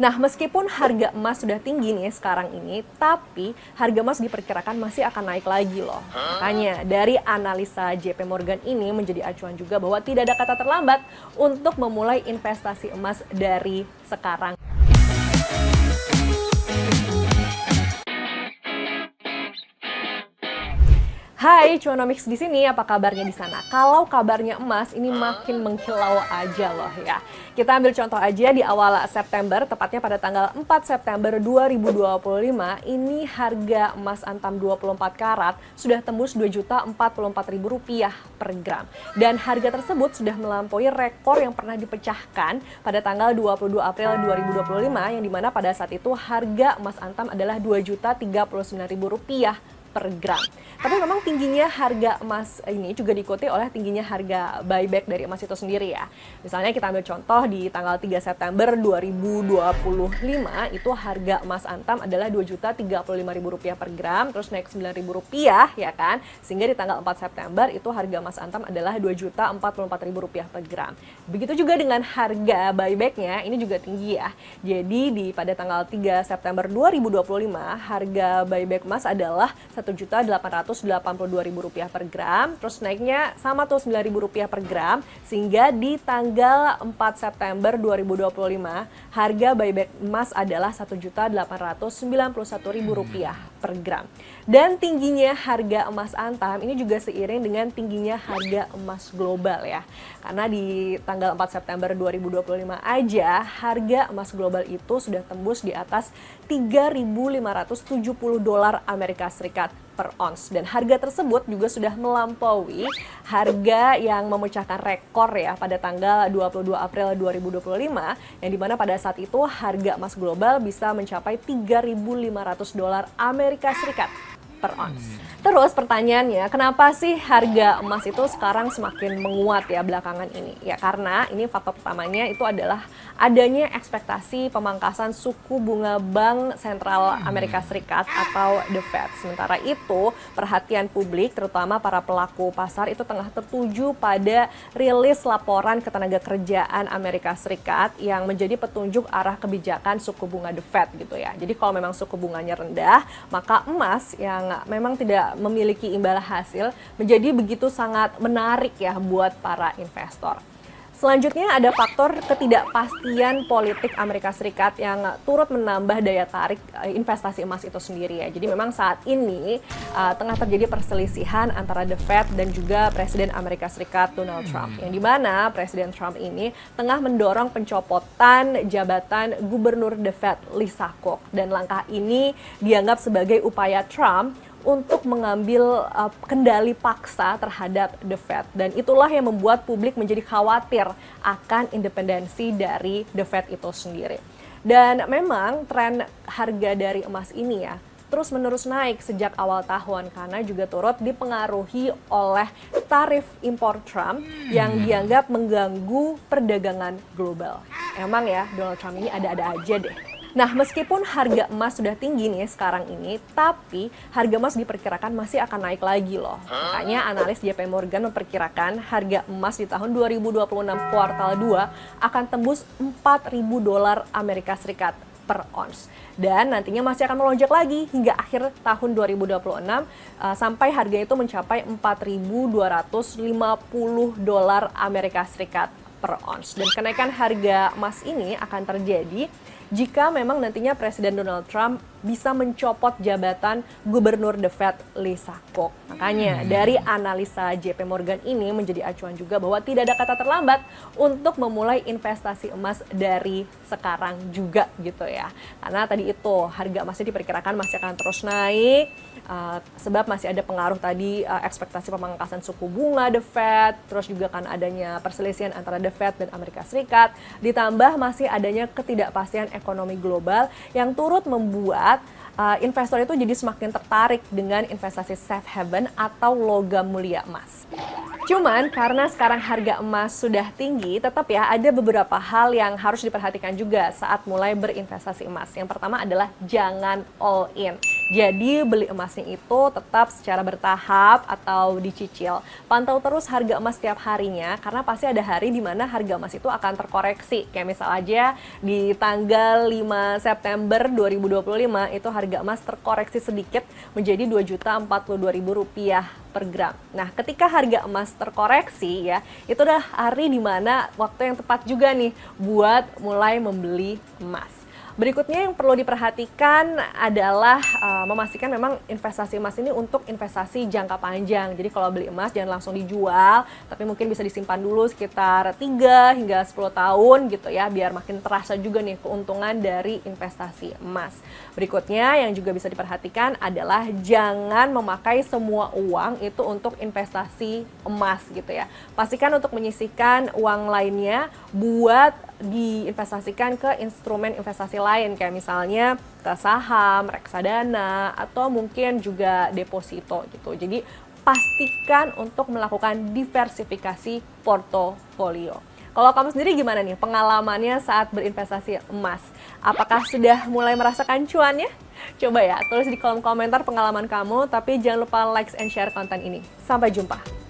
Nah, meskipun harga emas sudah tinggi nih sekarang ini, tapi harga emas diperkirakan masih akan naik lagi loh. Makanya dari analisa JP Morgan ini menjadi acuan juga bahwa tidak ada kata terlambat untuk memulai investasi emas dari sekarang. Hai, Cuanomics di sini. Apa kabarnya di sana? Kalau kabarnya emas ini makin mengkilau aja loh ya. Kita ambil contoh aja di awal September, tepatnya pada tanggal 4 September 2025, ini harga emas antam 24 karat sudah tembus Rp2.044.000 per gram. Dan harga tersebut sudah melampaui rekor yang pernah dipecahkan pada tanggal 22 April 2025, yang dimana pada saat itu harga emas antam adalah Rp2.039.000 per gram. Tapi memang tingginya harga emas ini juga diikuti oleh tingginya harga buyback dari emas itu sendiri ya. Misalnya kita ambil contoh di tanggal 3 September 2025 itu harga emas antam adalah Rp2.035.000 per gram, terus naik Rp9.000 ya kan. Sehingga di tanggal 4 September itu harga emas antam adalah Rp2.044.000 per gram. Begitu juga dengan harga buybacknya, ini juga tinggi ya. Jadi pada tanggal 3 September 2025 harga buyback emas adalah Rp1.882.000 per gram, terus naiknya sama tuh Rp9.000 per gram, sehingga di tanggal 4 September 2025 harga buyback emas adalah Rp1.891.000 per gram. Dan tingginya harga emas antam ini juga seiring dengan tingginya harga emas global ya. Karena di tanggal 4 September 2025 aja harga emas global itu sudah tembus di atas $3.570 Amerika Serikat per ons, dan harga tersebut juga sudah melampaui harga yang memecahkan rekor ya pada tanggal 22 April 2025, yang dimana pada saat itu harga emas global bisa mencapai $3.500 Amerika Serikat per ons. Terus pertanyaannya, kenapa sih harga emas itu sekarang semakin menguat ya belakangan ini? Ya karena ini faktor pertamanya itu adalah adanya ekspektasi pemangkasan suku bunga Bank Sentral Amerika Serikat atau The Fed. Sementara itu, perhatian publik terutama para pelaku pasar itu tengah tertuju pada rilis laporan ketenagakerjaan Amerika Serikat yang menjadi petunjuk arah kebijakan suku bunga The Fed gitu ya. Jadi kalau memang suku bunganya rendah, maka emas yang memang tidak memiliki imbal hasil menjadi begitu sangat menarik ya buat para investor. Selanjutnya ada faktor ketidakpastian politik Amerika Serikat yang turut menambah daya tarik investasi emas itu sendiri ya. Jadi memang saat ini tengah terjadi perselisihan antara The Fed dan juga Presiden Amerika Serikat Donald Trump. Yang dimana Presiden Trump ini tengah mendorong pencopotan jabatan Gubernur The Fed Lisa Cook. Dan langkah ini dianggap sebagai upaya Trump untuk mengambil kendali paksa terhadap The Fed. Dan itulah yang membuat publik menjadi khawatir akan independensi dari The Fed itu sendiri. Dan memang tren harga dari emas ini ya terus-menerus naik sejak awal tahun karena juga turut dipengaruhi oleh tarif impor Trump yang dianggap mengganggu perdagangan global. Emang ya, Donald Trump ini ada-ada aja deh. Nah, meskipun harga emas sudah tinggi nih sekarang ini, tapi harga emas diperkirakan masih akan naik lagi loh. Makanya analis JP Morgan memperkirakan harga emas di tahun 2026 kuartal 2 akan tembus $4.000 Amerika Serikat per ons. Dan nantinya masih akan melonjak lagi hingga akhir tahun 2026 sampai harga itu mencapai $4.250 Amerika Serikat per ons. Dan kenaikan harga emas ini akan terjadi jika memang nantinya Presiden Donald Trump bisa mencopot jabatan Gubernur The Fed Lisa Cook. Makanya dari analisa JP Morgan ini menjadi acuan juga bahwa tidak ada kata terlambat untuk memulai investasi emas dari sekarang juga gitu ya. Karena tadi itu harga emasnya diperkirakan masih akan terus naik sebab masih ada pengaruh tadi ekspektasi pemangkasan suku bunga The Fed, terus juga kan adanya perselisihan antara The Fed dan Amerika Serikat, ditambah masih adanya ketidakpastian ekonomi global yang turut membuat investor itu jadi semakin tertarik dengan investasi safe haven atau logam mulia emas. Cuman karena sekarang harga emas sudah tinggi, tetap ya ada beberapa hal yang harus diperhatikan juga saat mulai berinvestasi emas. Yang pertama adalah jangan all in. Jadi beli emasnya itu tetap secara bertahap atau dicicil. Pantau terus harga emas setiap harinya karena pasti ada hari di mana harga emas itu akan terkoreksi. Kayak misal aja di tanggal 5 September 2025 itu harga emas terkoreksi sedikit menjadi Rp2.042.000 per gram. Nah, ketika harga emas terkoreksi ya, itu udah hari di mana waktu yang tepat juga nih buat mulai membeli emas. Berikutnya yang perlu diperhatikan adalah memastikan memang investasi emas ini untuk investasi jangka panjang. Jadi kalau beli emas jangan langsung dijual, tapi mungkin bisa disimpan dulu sekitar 3 hingga 10 tahun gitu ya, biar makin terasa juga nih keuntungan dari investasi emas. Berikutnya yang juga bisa diperhatikan adalah jangan memakai semua uang itu untuk investasi emas gitu ya. Pastikan untuk menyisihkan uang lainnya buat diinvestasikan ke instrumen investasi lain kayak misalnya ke saham, reksadana, atau mungkin juga deposito gitu. Jadi pastikan untuk melakukan diversifikasi portofolio. Kalau kamu sendiri gimana nih pengalamannya saat berinvestasi emas? Apakah sudah mulai merasakan cuannya? Coba ya tulis di kolom komentar pengalaman kamu, tapi jangan lupa like and share konten ini. Sampai jumpa.